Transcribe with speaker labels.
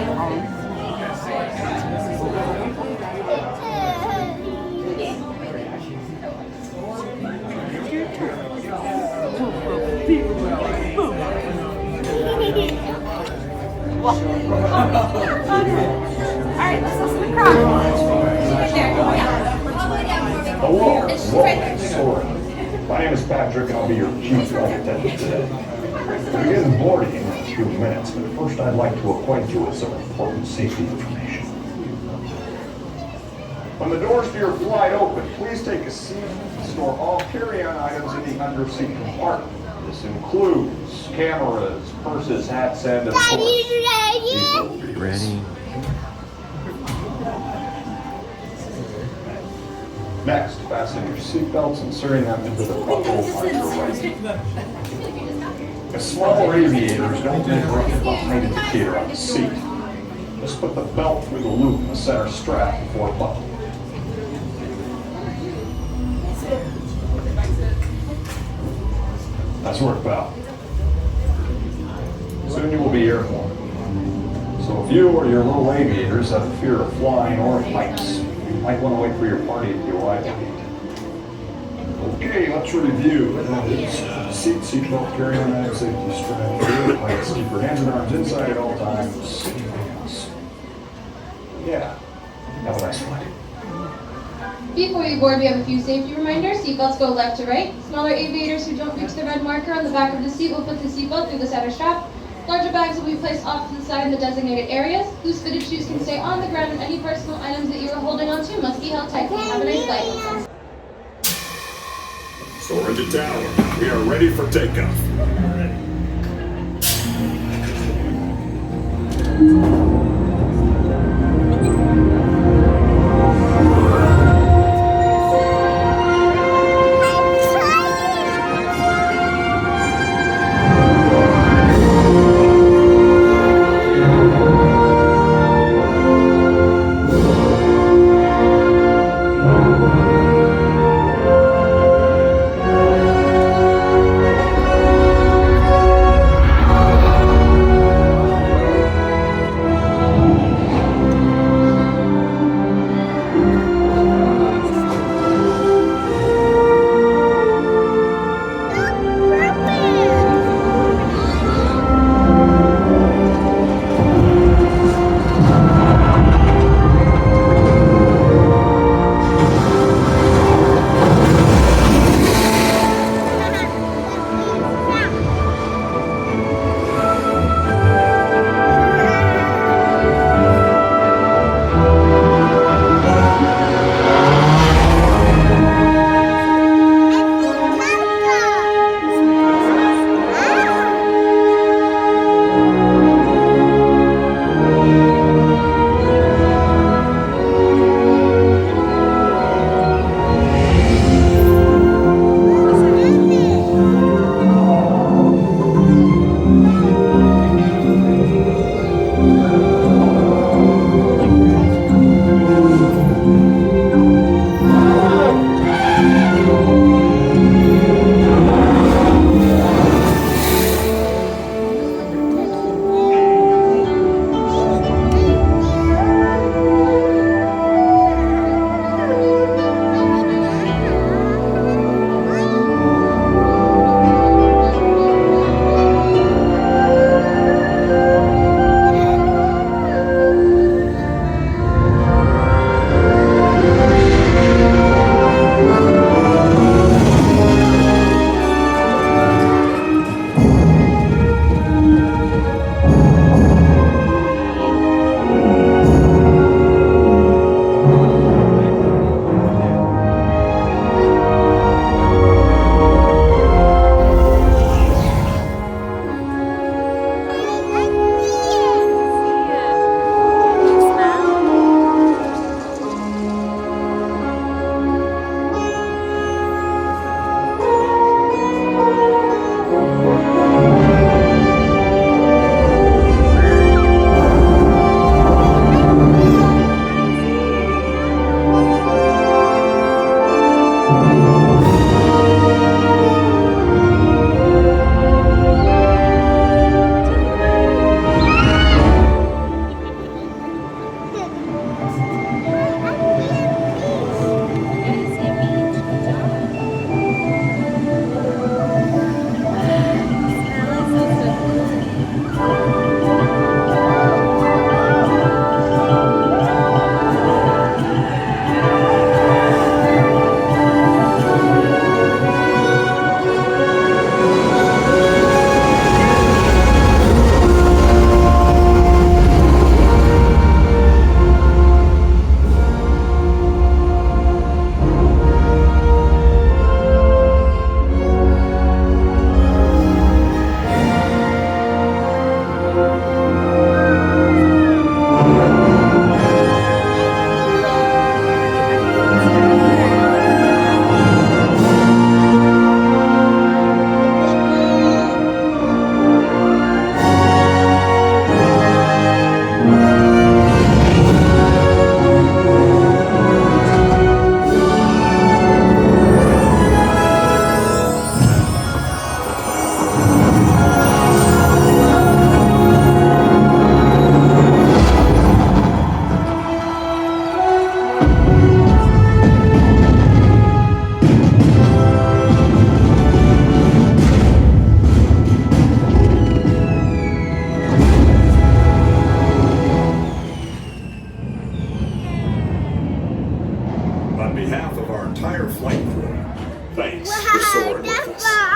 Speaker 1: Alright, let's listen to Croc.
Speaker 2: Hello, welcome to Soarin. My name is Patrick and I'll be your chief flight attendant today. We'll begin boarding in a few minutes, but first I'd like to acquaint you with some important safety information. When the doors to your flight open, please take a seat and store all carry-on items in the under-seat compartment. This includes cameras, purses, hats, and of course, these will be
Speaker 3: Ready?
Speaker 2: Next, fasten your seatbelts, inserting them into the buckle on your right. As small aviators don't interrupt the height indicator on the seat. Just put the belt through the loop in the center strap before buckling. Nice work, pal. Soon you will be airborne. So if you or your little aviators have a fear of flying or heights, you might want to wait for your party at the arrival gate. Okay, let's review. That is seatbelt, carry-on items, safety strap, heights, keep your hands and arms inside at all times. Yeah. Have a nice flight.
Speaker 4: Before you board, we have a few safety reminders. Seatbelts go left to right. Smaller aviators who don't reach the red marker on the back of the seat will put the seatbelt through the center strap. Larger bags will be placed off to the side in the designated areas. Loose fitted shoes can stay on the ground, and any personal items that you are holding onto must be held tightly. Have a nice flight.
Speaker 5: Soarin to tower. We are ready for takeoff. behalf of our entire flight crew, thanks for soaring with us.